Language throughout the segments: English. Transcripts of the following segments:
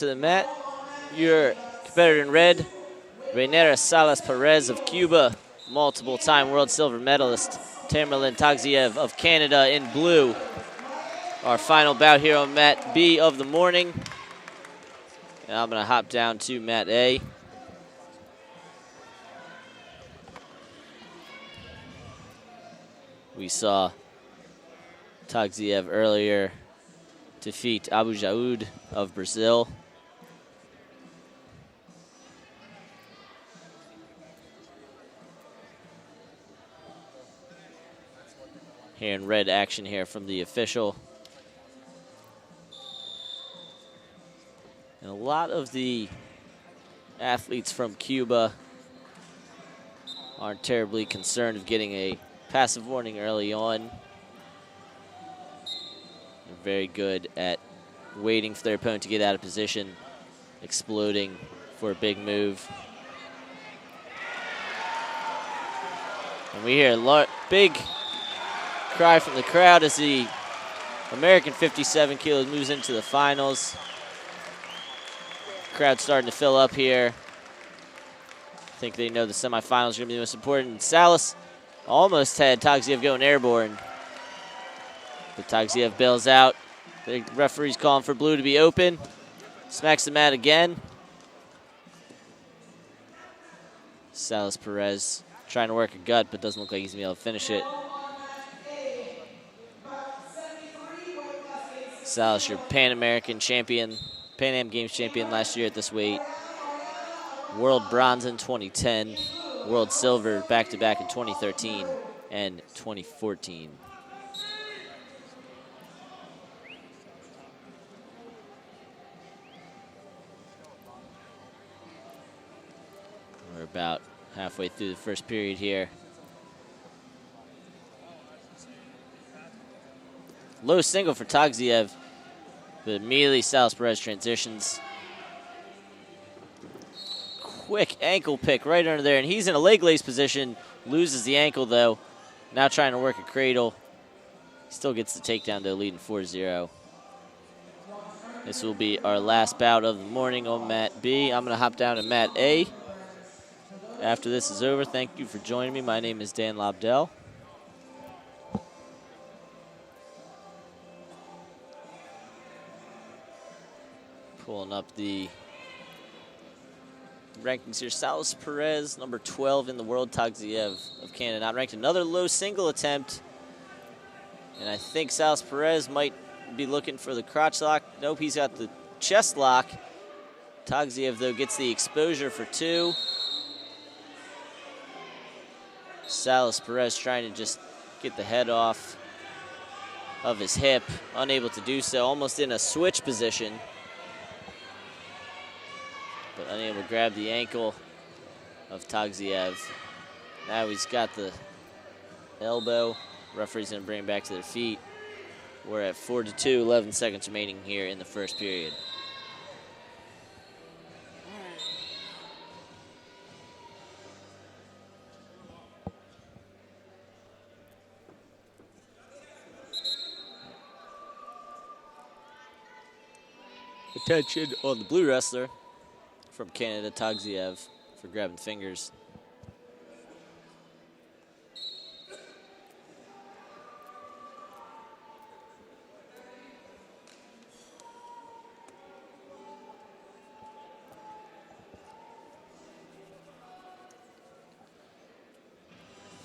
To the mat, your competitor in red, Rainera SALAS PEREZ of Cuba, multiple-time world silver medalist, TAGZIEV of Canada in blue. Our final bout here on mat B of the morning. And I'm going to hop down to mat A. We saw TAGZIEV earlier defeat Abu Jaoud of Brazil. Here in red action here from the official. And a lot of the athletes from Cuba aren't terribly concerned of getting a passive warning early on. They're very good at waiting for their opponent to get out of position, exploding for a big move. And we hear a big cry from the crowd as the American 57 kilos moves into the finals. Crowd starting to fill up here. I think they know the semifinals are going to be the most important. Salas almost had TAGZIEV going airborne, but TAGZIEV bails out. The referee's calling for blue to be open. Smacks the mat again. Salas Perez trying to work a gut, but doesn't look like he's going to be able to finish it. Salas, your Pan American champion, Pan Am Games champion last year at this weight. World bronze in 2010, world silver back-to-back in 2013 and 2014. We're about halfway through the first period here. Low single for TAGZIEV, but immediately Salas Perez transitions. Quick ankle pick right under there, and he's in a leg lace position. Loses the ankle, though. Now trying to work a cradle. Still gets the takedown, though, leading 4-0. This will be our last bout of the morning on mat B. I'm going to hop down to mat A. After this is over, thank you for joining me. My name is Dan Lobdell. Pulling up the rankings here. Salas Perez, number 12 in the world. TAGZIEV of Canada not ranked. Another low single attempt. And I think Salas Perez might be looking for the crotch lock. Nope, he's got the chest lock. TAGZIEV, though, gets the exposure for two. Salas Perez trying to just get the head off of his hip. Unable to do so. Almost in a switch position, but unable to grab the ankle of TAGZIEV. Now he's got the elbow. Referee's going to bring him back to their feet. We're at 4-2, 11 seconds remaining here in the first period. Attention on the blue wrestler from Canada, TAGZIEV, for grabbing fingers.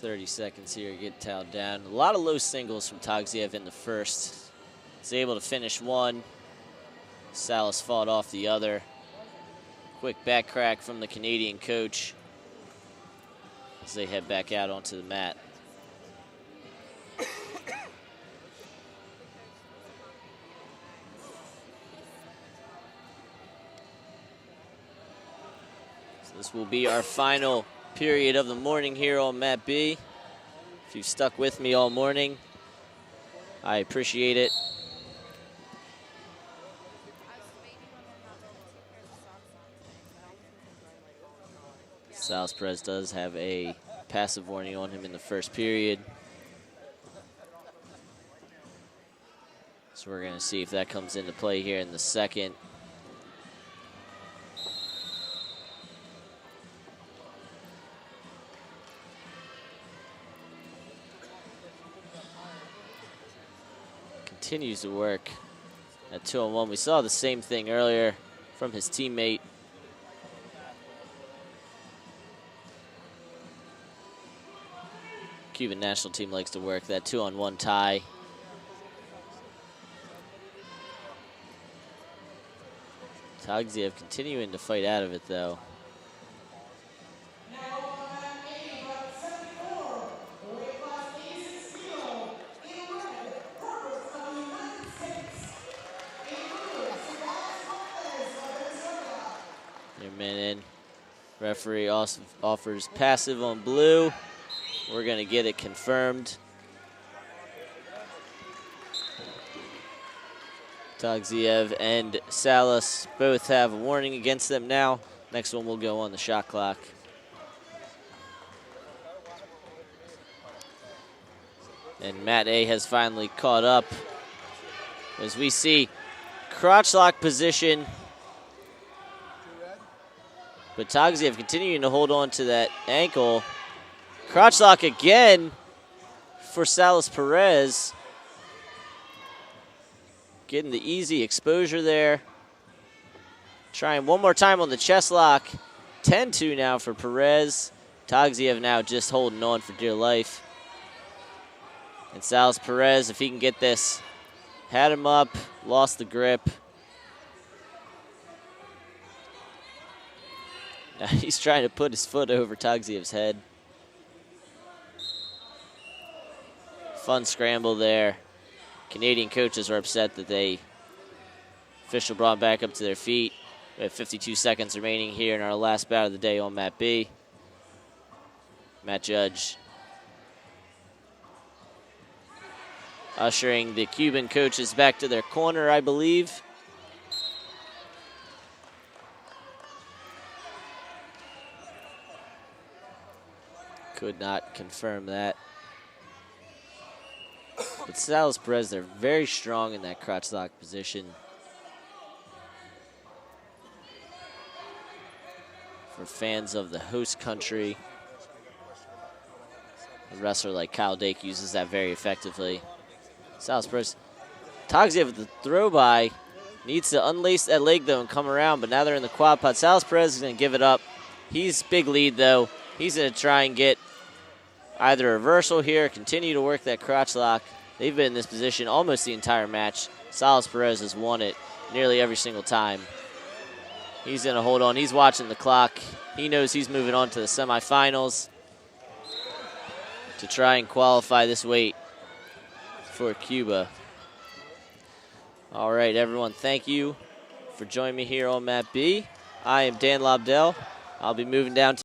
.30 seconds here, get towed down. A lot of low singles from TAGZIEV in the first. He's able to finish one. Salas fought off the other. Quick back crack from the Canadian coach as they head back out onto the mat. So this will be our final period of the morning here on mat B. If you've stuck with me all morning, I appreciate it. Salas Perez does have a passive warning on him in the first period. So we're going to see if that comes into play here in the second. continues to work at 2-on-1. We saw the same thing earlier from his teammate. Cuban national team likes to work that 2-on-1 tie. TAGZIEV continuing to fight out of it, though. Your man in. Referee also offers passive on blue. We're going to get it confirmed. TAGZIEV and Salas both have a warning against them now. Next one will go on the shot clock. And Matt A has finally caught up. As we see crotch lock position. But TAGZIEV continuing to hold on to that ankle. Crotch lock again for SALAS PEREZ. Getting the easy exposure there. Trying one more time on the chest lock. 10-2 now for PEREZ. TAGZIEV now just holding on for dear life. And SALAS PEREZ, if he can get this, had him up, lost the grip. Now he's trying to put his foot over TAGZIEV's head. Fun scramble there. Canadian coaches are upset that they official brought back up to their feet. We have 52 seconds remaining here in our last bout of the day on Mat B. Matt Judge ushering the Cuban coaches back to their corner, I believe. Could not confirm that. But SALAS PEREZ, they're very strong in that crotch lock position. For fans of the host country, a wrestler like Kyle Dake uses that very effectively. SALAS PEREZ, TAGZIEV with the throw by, needs to unlace that leg though and come around, but now they're in the quad pod. SALAS PEREZ is going to give it up. He's big lead though. He's going to try and get either a reversal here, continue to work that crotch lock. They've been in this position almost the entire match. SALAS PEREZ has won it nearly every single time. He's going to hold on. He's watching the clock. He knows he's moving on to the semifinals to try and qualify this weight for Cuba. All right, everyone, thank you for joining me here on Mat B. I am Dan Lobdell. I'll be moving down to